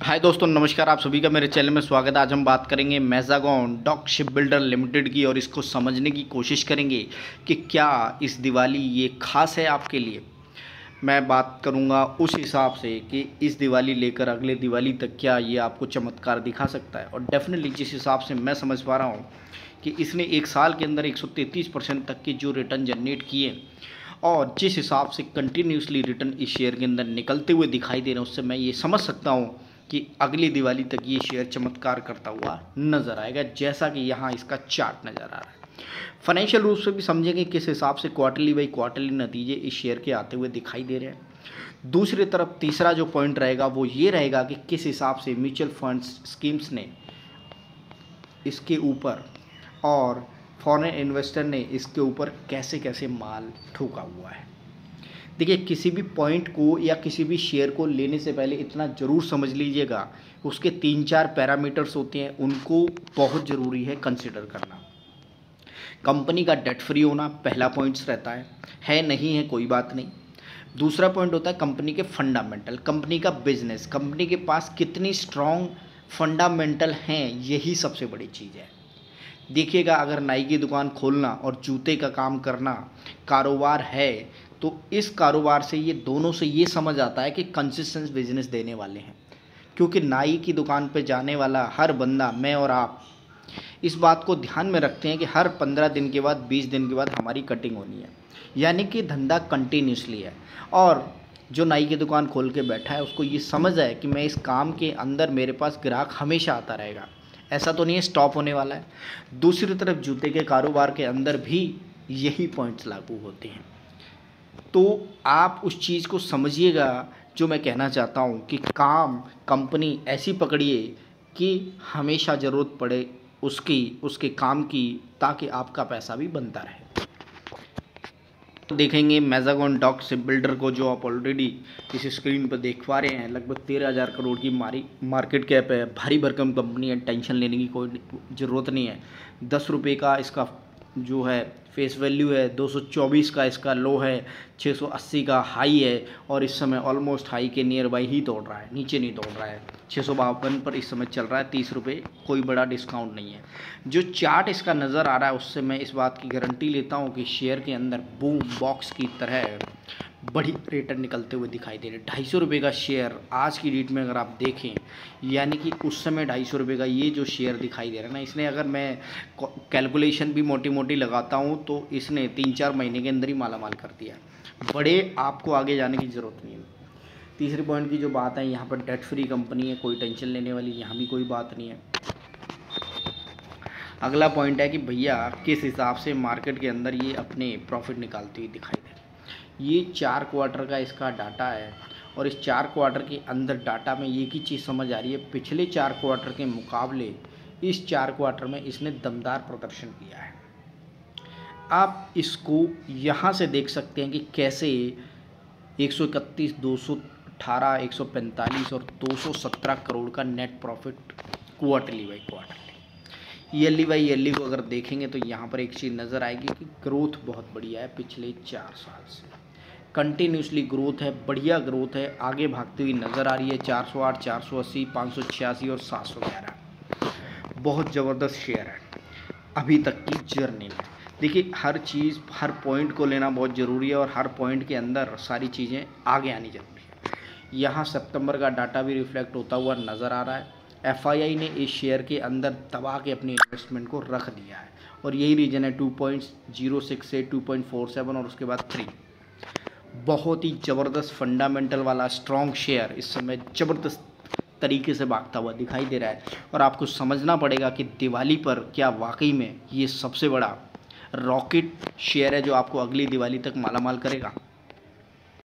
हाय दोस्तों, नमस्कार। आप सभी का मेरे चैनल में स्वागत है। आज हम बात करेंगे मैज़ागॉन डॉक शिप बिल्डर लिमिटेड की और इसको समझने की कोशिश करेंगे कि क्या इस दिवाली ये खास है आपके लिए। मैं बात करूंगा उस हिसाब से कि इस दिवाली लेकर अगले दिवाली तक क्या ये आपको चमत्कार दिखा सकता है। और डेफिनेटली जिस हिसाब से मैं समझ पा रहा हूँ कि इसने एक साल के अंदर 133% तक के जो रिटर्न जनरेट किए और जिस हिसाब से कंटिन्यूसली रिटर्न इस शेयर के अंदर निकलते हुए दिखाई दे रहे हैं, उससे मैं ये समझ सकता हूँ कि अगली दिवाली तक ये शेयर चमत्कार करता हुआ नज़र आएगा, जैसा कि यहाँ इसका चार्ट नज़र आ रहा है। फाइनेंशियल रूप से भी समझेंगे किस हिसाब से क्वार्टरली बाई क्वार्टरली नतीजे इस शेयर के आते हुए दिखाई दे रहे हैं। दूसरी तरफ तीसरा जो पॉइंट रहेगा वो ये रहेगा कि किस हिसाब से म्यूचुअल फंड्स स्कीम्स ने इसके ऊपर और फॉरेन इन्वेस्टर ने इसके ऊपर कैसे कैसे माल ठोका हुआ है। देखिए, किसी भी पॉइंट को या किसी भी शेयर को लेने से पहले इतना ज़रूर समझ लीजिएगा, उसके 3-4 पैरामीटर्स होते हैं, उनको बहुत ज़रूरी है कंसिडर करना। कंपनी का डेट फ्री होना पहला पॉइंट्स रहता है नहीं है कोई बात नहीं। दूसरा पॉइंट होता है कंपनी के फंडामेंटल, कंपनी का बिजनेस, कंपनी के पास कितनी स्ट्रॉन्ग फंडामेंटल हैं, यही सबसे बड़ी चीज़ है। देखिएगा, अगर नाई की दुकान खोलना और जूते का काम करना कारोबार है तो इस कारोबार से ये दोनों से ये समझ आता है कि कंसिस्टेंट बिजनेस देने वाले हैं, क्योंकि नाई की दुकान पे जाने वाला हर बंदा, मैं और आप, इस बात को ध्यान में रखते हैं कि हर 15 दिन के बाद 20 दिन के बाद हमारी कटिंग होनी है, यानी कि धंधा कंटिन्यूसली है। और जो नाई की दुकान खोल के बैठा है उसको ये समझ है कि मैं इस काम के अंदर मेरे पास ग्राहक हमेशा आता रहेगा, ऐसा तो नहीं है स्टॉप होने वाला है। दूसरी तरफ जूते के कारोबार के अंदर भी यही पॉइंट्स लागू होते हैं। तो आप उस चीज़ को समझिएगा जो मैं कहना चाहता हूँ कि काम कंपनी ऐसी पकड़िए कि हमेशा ज़रूरत पड़े उसके काम की, ताकि आपका पैसा भी बनता रहे। देखेंगे मैज़ागॉन डॉक शिप बिल्डर को, जो आप ऑलरेडी इस स्क्रीन पर देख पा रहे हैं। लगभग 13,000 करोड़ की मार्केट कैप है, भारी भरकम कंपनी है, टेंशन लेने की कोई ज़रूरत नहीं है। 10 रुपये का इसका जो है फेस वैल्यू है, 224 का इसका लो है, 680 का हाई है और इस समय ऑलमोस्ट हाई के नियर बाई ही तोड़ रहा है, नीचे नहीं तोड़ रहा है। 652 पर इस समय चल रहा है, 30 रुपये, कोई बड़ा डिस्काउंट नहीं है। जो चार्ट इसका नज़र आ रहा है उससे मैं इस बात की गारंटी लेता हूँ कि शेयर के अंदर बूम बॉक्स की तरह बड़ी रिटर्न निकलते हुए दिखाई दे रहे। 250 रुपये का शेयर आज की डेट में अगर आप देखें, यानी कि उस समय 250 रुपये का ये जो शेयर दिखाई दे रहा है ना, इसने, अगर मैं कैलकुलेशन भी मोटी मोटी लगाता हूँ तो इसने 3-4 महीने के अंदर ही मालामाल कर दिया। बड़े आपको आगे जाने की ज़रूरत नहीं है। तीसरे पॉइंट की जो बात है, यहाँ पर डेट फ्री कंपनी है, कोई टेंशन लेने वाली यहाँ भी कोई बात नहीं है। अगला पॉइंट है कि भैया किस हिसाब से मार्केट के अंदर ये अपने प्रॉफिट निकालती हुई दिखाई दे रही है। ये 4 क्वार्टर का इसका डाटा है और इस 4 क्वार्टर के अंदर डाटा में एक ही चीज़ समझ आ रही है, पिछले 4 क्वार्टर के मुकाबले इस 4 क्वार्टर में इसने दमदार प्रदर्शन किया है। आप इसको यहाँ से देख सकते हैं कि कैसे 131, 218, 145 और 217 करोड़ का net profit quarterly by quarterly, yearly by yearly को अगर देखेंगे तो यहाँ पर एक चीज़ नज़र आएगी कि ग्रोथ बहुत बढ़िया है। पिछले 4 साल से कंटिन्यूसली ग्रोथ है, बढ़िया ग्रोथ है, आगे भागती हुई नज़र आ रही है। 408, 480, 586 और 711, बहुत ज़बरदस्त शेयर है अभी तक की जर्नी में। देखिए, हर चीज़, हर पॉइंट को लेना बहुत ज़रूरी है और हर पॉइंट के अंदर सारी चीज़ें आगे आनी ज़रूरी है। यहाँ सितंबर का डाटा भी रिफ्लेक्ट होता हुआ नज़र आ रहा है। FII ने इस शेयर के अंदर दबा के अपनी इन्वेस्टमेंट को रख दिया है और यही रीज़न है 2.06 से 2.47 और उसके बाद 3। बहुत ही ज़बरदस्त फंडामेंटल वाला स्ट्रॉन्ग शेयर इस समय ज़बरदस्त तरीके से भागता हुआ दिखाई दे रहा है। और आपको समझना पड़ेगा कि दिवाली पर क्या वाकई में ये सबसे बड़ा रॉकेट शेयर है जो आपको अगली दिवाली तक मालामाल करेगा।